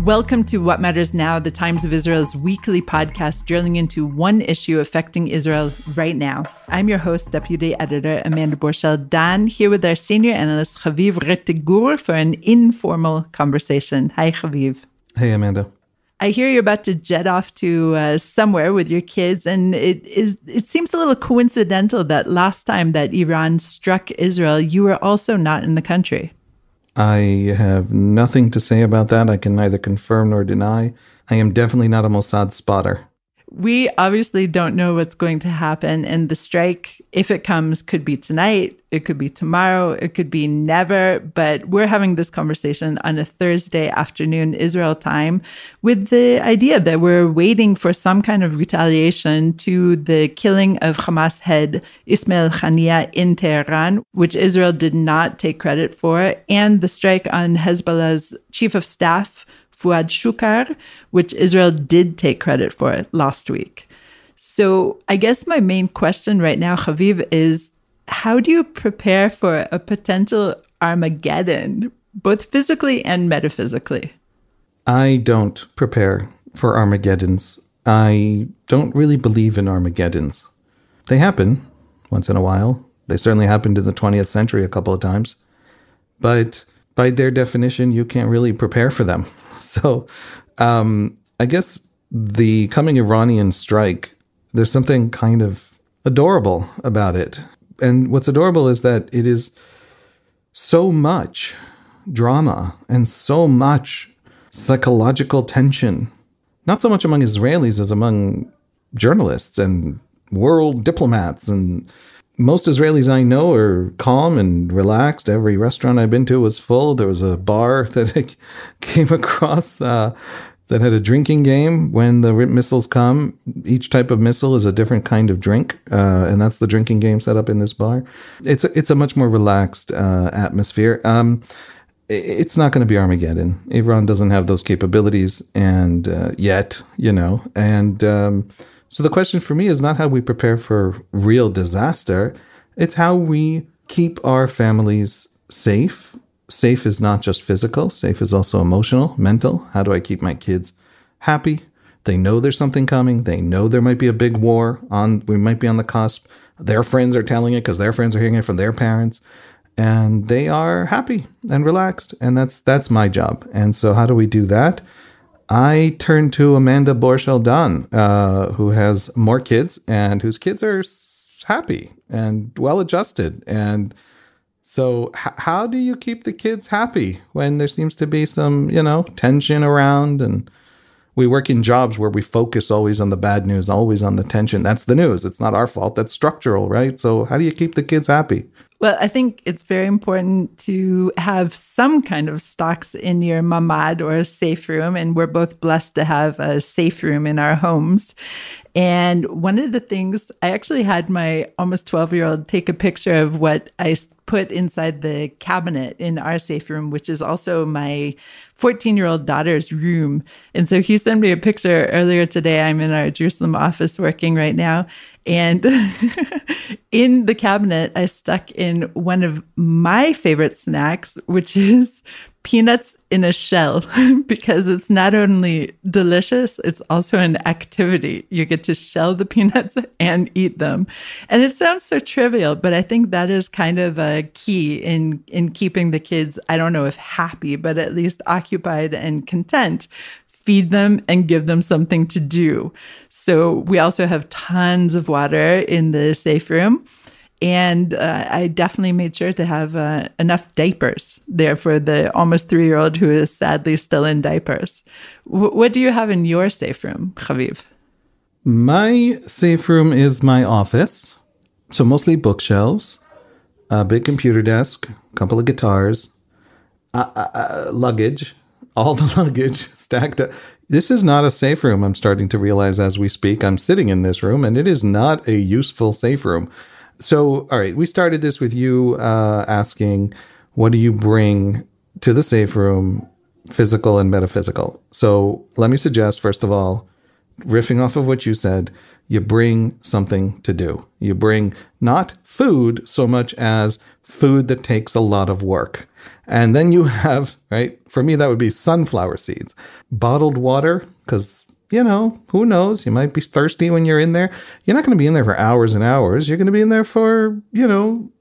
Welcome to What Matters Now, the Times of Israel's weekly podcast drilling into one issue affecting Israel right now. I'm your host, Deputy Editor Amanda Borschel-Dan, here with our senior analyst, Haviv Rettig Gur, for an informal conversation. Hi, Haviv. Hey, Amanda. I hear you're about to jet off to somewhere with your kids, and it seems a little coincidental that last time that Iran struck Israel, you were also not in the country. I have nothing to say about that. I can neither confirm nor deny. I am definitely not a Mossad spotter. We obviously don't know what's going to happen, and the strike, if it comes, could be tonight, it could be tomorrow, it could be never, but we're having this conversation on a Thursday afternoon Israel time with the idea that we're waiting for some kind of retaliation to the killing of Hamas head Ismail Haniyeh in Teheran, which Israel did not take credit for, and the strike on Hezbollah's chief of staff, Fuad Shukr, which Israel did take credit for last week. So I guess my main question right now, Haviv, is how do you prepare for a potential Armageddon, both physically and metaphysically? I don't prepare for Armageddons. I don't really believe in Armageddons. They happen once in a while. They certainly happened in the 20th century a couple of times. But by their definition, you can't really prepare for them. So I guess the coming Iranian strike, there's something kind of adorable about it. And what's adorable is that it is so much drama and so much psychological tension, not so much among Israelis as among journalists and world diplomats. And most Israelis I know are calm and relaxed. Every restaurant I've been to was full. There was a bar that I came across that had a drinking game. When the missiles come, each type of missile is a different kind of drink, and that's the drinking game set up in this bar. It's a much more relaxed atmosphere. It's not going to be Armageddon. Iran doesn't have those capabilities, and yet, and. So the question for me is not how we prepare for real disaster. It's how we keep our families safe. Safe is not just physical. Safe is also emotional, mental. How do I keep my kids happy? They know there's something coming. They know there might be a big war on. We might be on the cusp. Their friends are telling it because their friends are hearing it from their parents. And they are happy and relaxed. And that's my job. And so how do we do that? I turn to Amanda Borschel-Dan, who has more kids and whose kids are happy and well-adjusted. And so how do you keep the kids happy when there seems to be some, tension around? And we work in jobs where we focus always on the bad news, always on the tension. That's the news. It's not our fault. That's structural, right? So how do you keep the kids happy? Well, I think it's very important to have some kind of stocks in your mamad or a safe room. And we're both blessed to have a safe room in our homes. And one of the things, I actually had my almost 12-year-old take a picture of what I put inside the cabinet in our safe room, which is also my 14-year-old daughter's room. And so he sent me a picture earlier today. I'm in our Jerusalem office working right now. And in the cabinet, I stuck in one of my favorite snacks, which is peanuts in a shell, because it's not only delicious, it's also an activity. You get to shell the peanuts and eat them. And it sounds so trivial, but I think that is kind of a key in keeping the kids, I don't know if happy, but at least occupied and content. Feed them and give them something to do. So we also have tons of water in the safe room. And I definitely made sure to have enough diapers there for the almost 3-year-old who is sadly still in diapers. What do you have in your safe room, Haviv? My safe room is my office. So mostly bookshelves, a big computer desk, a couple of guitars, luggage, all the luggage stacked up. This is not a safe room, I'm starting to realize as we speak. I'm sitting in this room, and it is not a useful safe room. So, all right, we started this with you asking, what do you bring to the safe room, physical and metaphysical? So let me suggest, first of all, riffing off of what you said, you bring something to do. You bring not food so much as food that takes a lot of work. And then you have, right, for me, that would be sunflower seeds, bottled water, because, who knows? You might be thirsty when you're in there. You're not going to be in there for hours and hours. You're going to be in there for,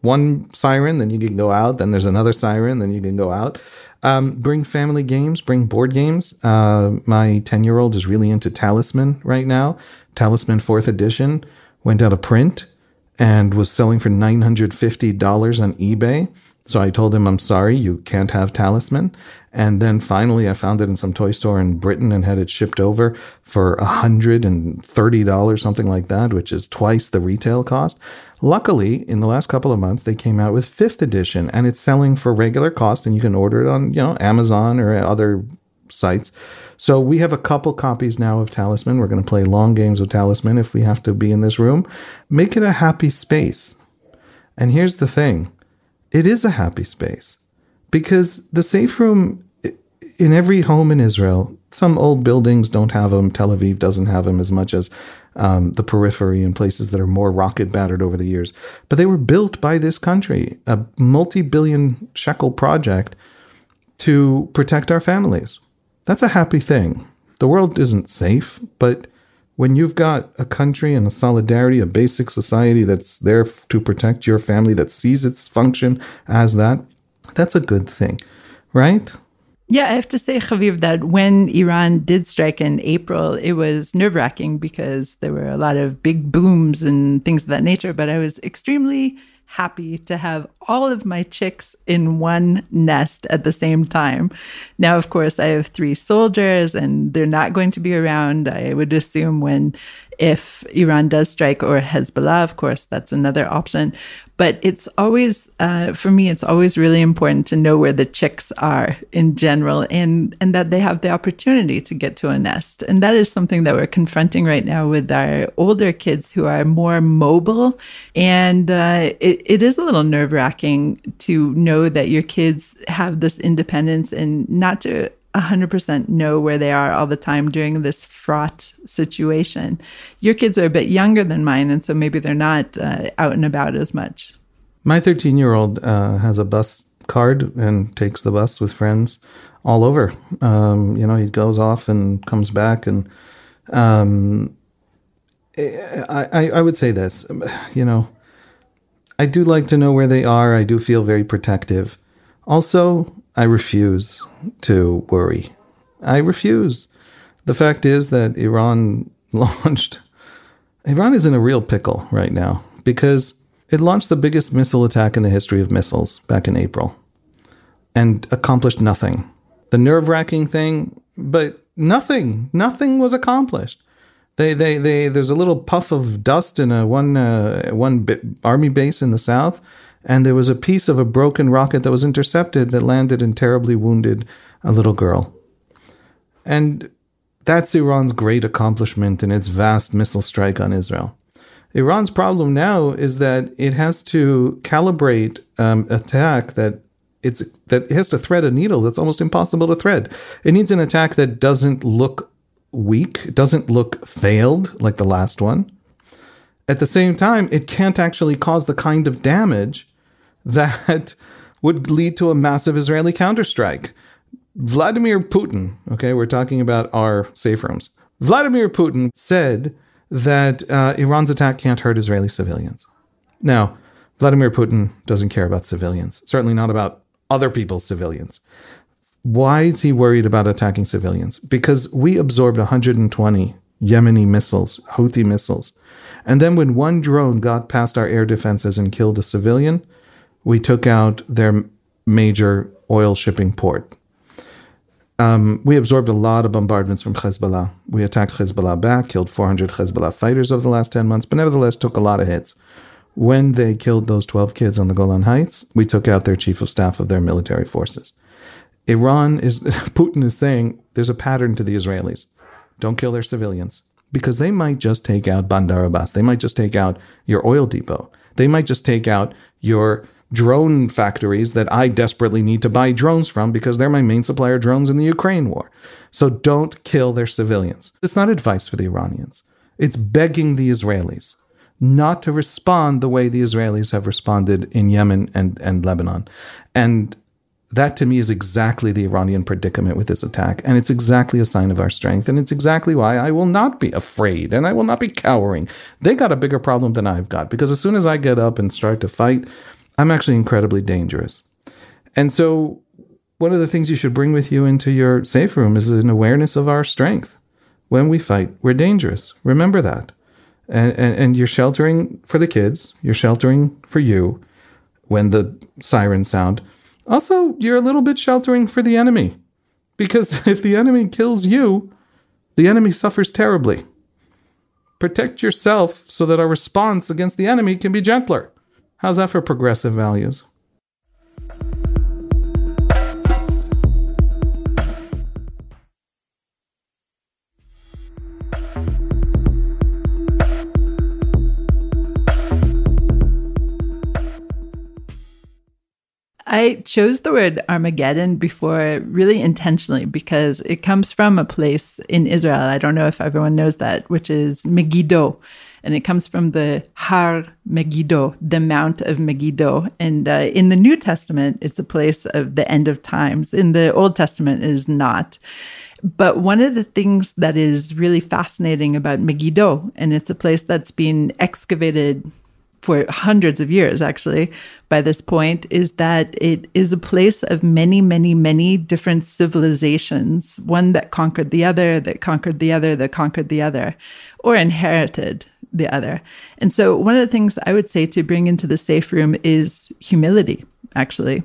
one siren, then you can go out. Then there's another siren, then you can go out. Bring family games, bring board games. My 10-year-old is really into Talisman right now. Talisman 4th edition went out of print and was selling for $950 on eBay. So I told him, I'm sorry, you can't have Talisman. And then finally I found it in some toy store in Britain and had it shipped over for $130, something like that, which is twice the retail cost. Luckily, in the last couple of months, they came out with 5th edition and it's selling for regular cost, and you can order it on, Amazon or other sites. So we have a couple copies now of Talisman. We're going to play long games of Talisman if we have to be in this room. Make it a happy space. And here's the thing. It is a happy space because the safe room in every home in Israel, some old buildings don't have them. Tel Aviv doesn't have them as much as the periphery and places that are more rocket battered over the years. But they were built by this country, a multi-billion shekel project to protect our families. That's a happy thing. The world isn't safe, but when you've got a country and a solidarity, a basic society that's there to protect your family, that sees its function as that, that's a good thing, right? Yeah, I have to say, Haviv, that when Iran did strike in April, it was nerve-wracking because there were a lot of big booms and things of that nature, but I was extremely happy to have all of my chicks in one nest at the same time. Now, of course, I have 3 soldiers and they're not going to be around, I would assume, if Iran does strike, or Hezbollah, of course, that's another option. But it's always, for me, it's always really important to know where the chicks are in general and that they have the opportunity to get to a nest. And that is something that we're confronting right now with our older kids who are more mobile. And it is a little nerve-wracking to know that your kids have this independence and not to 100% know where they are all the time during this fraught situation. Your kids are a bit younger than mine, and so maybe they're not out and about as much. My 13-year-old has a bus card and takes the bus with friends all over. He goes off and comes back, and I would say this, I do like to know where they are. I do feel very protective. Also, I refuse to worry. I refuse. The fact is that Iran is in a real pickle right now because it launched the biggest missile attack in the history of missiles back in April and accomplished nothing. The nerve-wracking thing, but nothing was accomplished. There's a little puff of dust in one army base in the south, and there was a piece of a broken rocket that was intercepted that landed and terribly wounded a little girl. And that's Iran's great accomplishment in its vast missile strike on Israel. Iran's problem now is that it has to calibrate attack that it has to thread a needle that's almost impossible to thread. It needs an attack that doesn't look weak, doesn't look failed like the last one. At the same time, it can't actually cause the kind of damage that would lead to a massive Israeli counterstrike. Vladimir Putin, okay, we're talking about our safe rooms. Vladimir Putin said that Iran's attack can't hurt Israeli civilians. Now, Vladimir Putin doesn't care about civilians, certainly not about other people's civilians. Why is he worried about attacking civilians? Because we absorbed 120 Yemeni missiles, Houthi missiles. And then when one drone got past our air defenses and killed a civilian, we took out their major oil shipping port. We absorbed a lot of bombardments from Hezbollah. We attacked Hezbollah back, killed 400 Hezbollah fighters over the last 10 months, but nevertheless took a lot of hits. When they killed those 12 kids on the Golan Heights, we took out their chief of staff of their military forces. Putin is saying there's a pattern to the Israelis. Don't kill their civilians. Because they might just take out Bandar Abbas. They might just take out your oil depot. They might just take out your drone factories that I desperately need to buy drones from because they're my main supplier of drones in the Ukraine war. So don't kill their civilians. It's not advice for the Iranians. It's begging the Israelis not to respond the way the Israelis have responded in Yemen and Lebanon. And That to me is exactly the Iranian predicament with this attack. And it's exactly a sign of our strength. And it's exactly why I will not be afraid and I will not be cowering. They got a bigger problem than I've got, because as soon as I get up and start to fight, I'm actually incredibly dangerous. And so one of the things you should bring with you into your safe room is an awareness of our strength. When we fight, we're dangerous. Remember that. And you're sheltering for the kids. You're sheltering for you when the sirens sound. Also, you're a little bit sheltering for the enemy, because if the enemy kills you, the enemy suffers terribly. Protect yourself so that our response against the enemy can be gentler. How's that for progressive values? I chose the word Armageddon before really intentionally because it comes from a place in Israel. I don't know if everyone knows that, which is Megiddo. And it comes from the Har Megiddo, the Mount of Megiddo. And in the New Testament, it's a place of the end of times. In the Old Testament, it is not. But one of the things that is really fascinating about Megiddo, and it's a place that's been excavated for hundreds of years, actually, by this point, is that it is a place of many, many, many different civilizations, one that conquered the other, that conquered the other, that conquered the other, or inherited the other. And so one of the things I would say to bring into the safe room is humility, actually.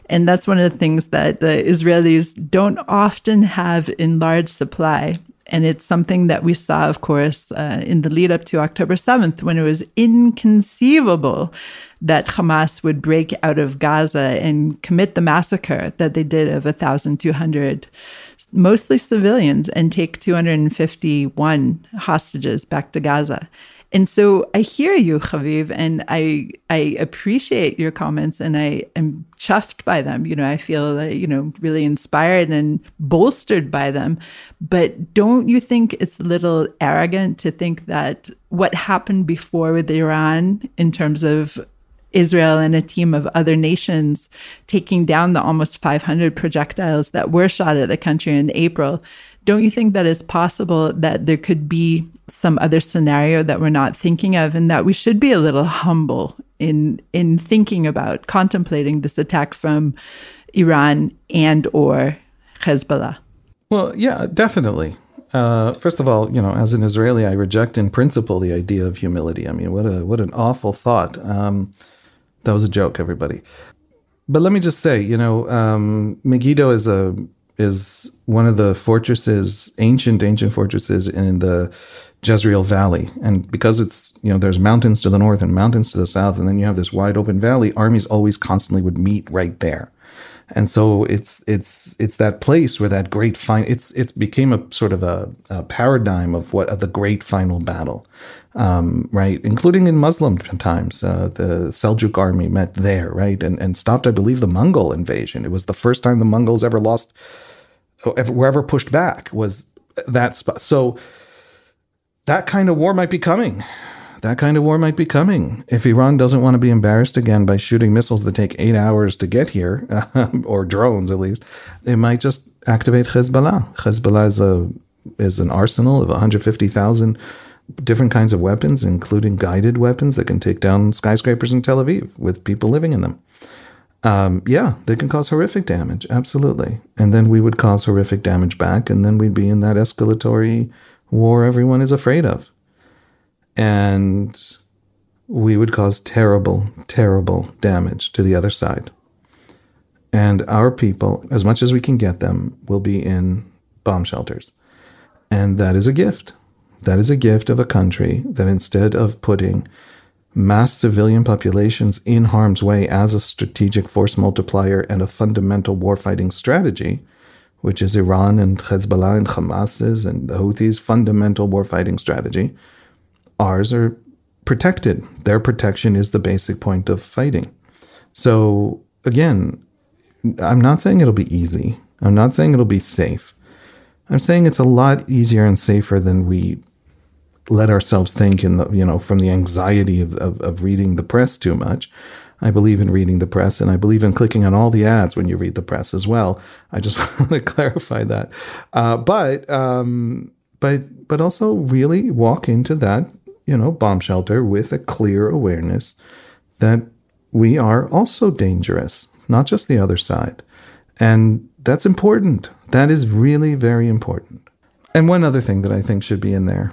And that's one of the things that the Israelis don't often have in large supply. And it's something that we saw, of course, in the lead up to October 7th, when it was inconceivable that Hamas would break out of Gaza and commit the massacre that they did of 1,200, mostly civilians, and take 251 hostages back to Gaza. And so I hear you, Haviv, and I appreciate your comments, and I am chuffed by them. You know, I feel, really inspired and bolstered by them. But don't you think it's a little arrogant to think that what happened before with Iran in terms of Israel and a team of other nations taking down the almost 500 projectiles that were shot at the country in April, don't you think that it's possible that there could be some other scenario that we're not thinking of, and that we should be a little humble in thinking about contemplating this attack from Iran and or Hezbollah? Well, yeah, definitely. First of all, as an Israeli, I reject in principle the idea of humility. I mean, what an awful thought. That was a joke, everybody. But let me just say, Megiddo is one of the fortresses, ancient fortresses in the Jezreel Valley. And because it's, there's mountains to the north and mountains to the south, and then you have this wide open valley, armies always constantly would meet right there. And so it's that place where that great it's became a sort of a paradigm of the great final battle, right? Including in Muslim times, the Seljuk army met there, right? And stopped, I believe, the Mongol invasion. It was the first time the Mongols ever pushed back, was that spot. So that kind of war might be coming. If Iran doesn't want to be embarrassed again by shooting missiles that take 8 hours to get here, or drones at least, it might just activate Hezbollah. Hezbollah is an arsenal of 150,000 different kinds of weapons, including guided weapons that can take down skyscrapers in Tel Aviv with people living in them. They can cause horrific damage, absolutely. And then we would cause horrific damage back, and then we'd be in that escalatory war everyone is afraid of. And we would cause terrible, terrible damage to the other side. And our people, as much as we can get them, will be in bomb shelters. And that is a gift. That is a gift of a country that, instead of putting mass civilian populations in harm's way as a strategic force multiplier and a fundamental warfighting strategy, which is Iran and Hezbollah and Hamas's and the Houthis' fundamental warfighting strategy, ours are protected. Their protection is the basic point of fighting. So again, I'm not saying it'll be easy. I'm not saying it'll be safe. I'm saying it's a lot easier and safer than we let ourselves think from the anxiety of reading the press too much. I believe in reading the press, and I believe in clicking on all the ads when you read the press as well. I just want to clarify that. But also really walk into that, bomb shelter with a clear awareness that we are also dangerous, not just the other side. And that's important. That is really very important. And one other thing that I think should be in there,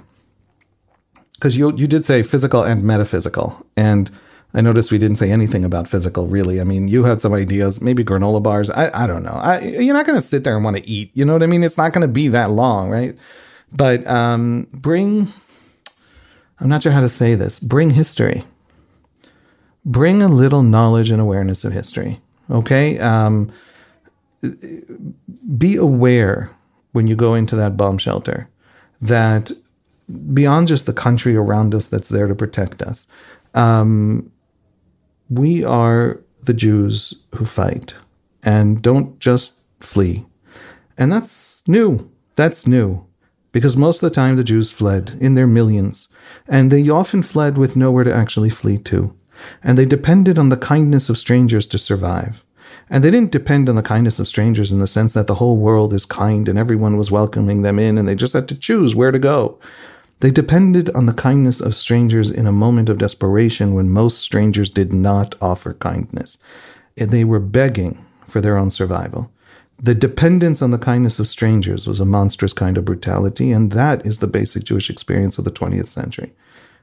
because you did say physical and metaphysical, and I noticed we didn't say anything about physical, really. I mean, you had some ideas, maybe granola bars. I don't know. You're not going to sit there and want to eat. You know what I mean? It's not going to be that long, right? But I'm not sure how to say this. Bring history. Bring a little knowledge and awareness of history, okay? Be aware when you go into that bomb shelter that beyond just the country around us that's there to protect us, we are the Jews who fight and don't just flee. And that's new. That's new. Because most of the time the Jews fled in their millions. And they often fled with nowhere to actually flee to. And they depended on the kindness of strangers to survive. And they didn't depend on the kindness of strangers in the sense that the whole world is kind and everyone was welcoming them in and they just had to choose where to go. They depended on the kindness of strangers in a moment of desperation when most strangers did not offer kindness. They were begging for their own survival. The dependence on the kindness of strangers was a monstrous kind of brutality, and that is the basic Jewish experience of the 20th century.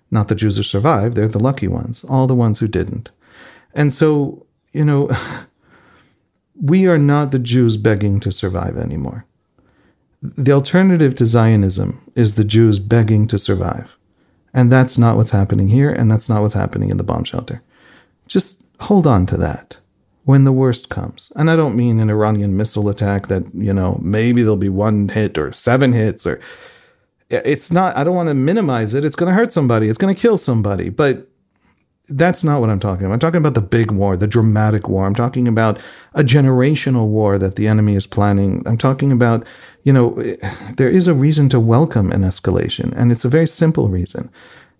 Not the Jews who survived, they're the lucky ones, all the ones who didn't. And so, we are not the Jews begging to survive anymore. The alternative to Zionism is the Jews begging to survive. And that's not what's happening here, and that's not what's happening in the bomb shelter. Just hold on to that when the worst comes. And I don't mean an Iranian missile attack that, maybe there'll be 1 hit or 7 hits, or it's not, I don't want to minimize it. It's going to hurt somebody. It's going to kill somebody. But that's not what I'm talking about. I'm talking about the big war, the dramatic war. I'm talking about a generational war that the enemy is planning. I'm talking about, there is a reason to welcome an escalation, and it's a very simple reason.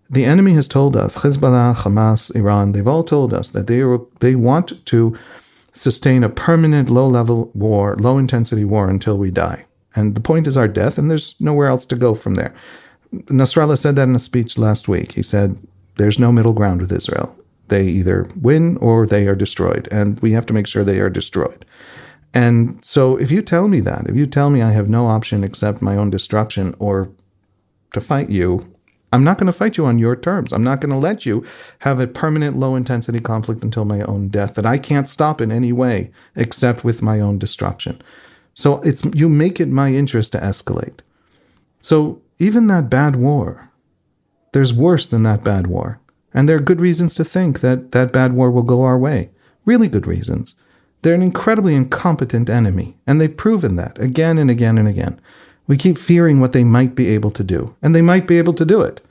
The enemy has told us, Hezbollah, Hamas, Iran, they've all told us that they want to sustain a permanent low-level war, low-intensity war until we die. And the point is our death, and there's nowhere else to go from there. Nasrallah said that in a speech last week. He said, there's no middle ground with Israel. They either win or they are destroyed, and we have to make sure they are destroyed. And so if you tell me that, if you tell me I have no option except my own destruction or to fight you, I'm not going to fight you on your terms. I'm not going to let you have a permanent low-intensity conflict until my own death that I can't stop in any way except with my own destruction. So you make it my interest to escalate. So even that bad war, there's worse than that bad war. And there are good reasons to think that that bad war will go our way. Really good reasons. They're an incredibly incompetent enemy, and they've proven that again and again and again. We keep fearing what they might be able to do, and they might be able to do it.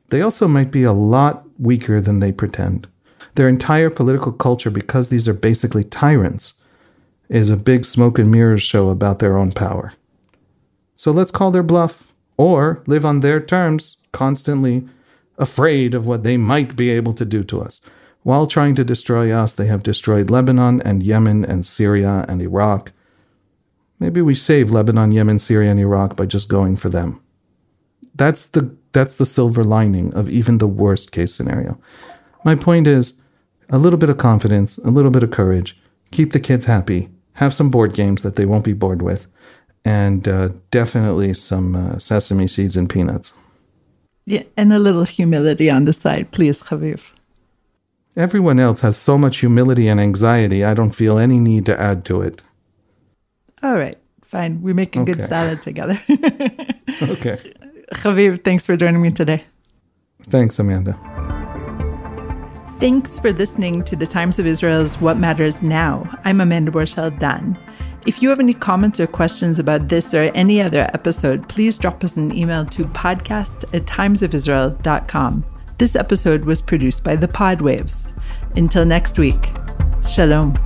They also might be a lot weaker than they pretend. Their entire political culture, because these are basically tyrants, is a big smoke and mirrors show about their own power. So let's call their bluff, or live on their terms, constantly afraid of what they might be able to do to us. While trying to destroy us, they have destroyed Lebanon and Yemen and Syria and Iraq. Maybe we save Lebanon, Yemen, Syria, and Iraq by just going for them. That's the silver lining of even the worst case scenario. My point is, a little bit of confidence, a little bit of courage, keep the kids happy, have some board games that they won't be bored with, and definitely some sesame seeds and peanuts. Yeah, and a little humility on the side, please, Haviv. Everyone else has so much humility and anxiety, I don't feel any need to add to it. All right, fine. We make a good salad together. Okay. Haviv, thanks for joining me today. Thanks, Amanda. Thanks for listening to the Times of Israel's What Matters Now. I'm Amanda Borschel-Dan. If you have any comments or questions about this or any other episode, please drop us an email to podcast@timesofisrael.com. This episode was produced by The Podwaves. Until next week, Shalom.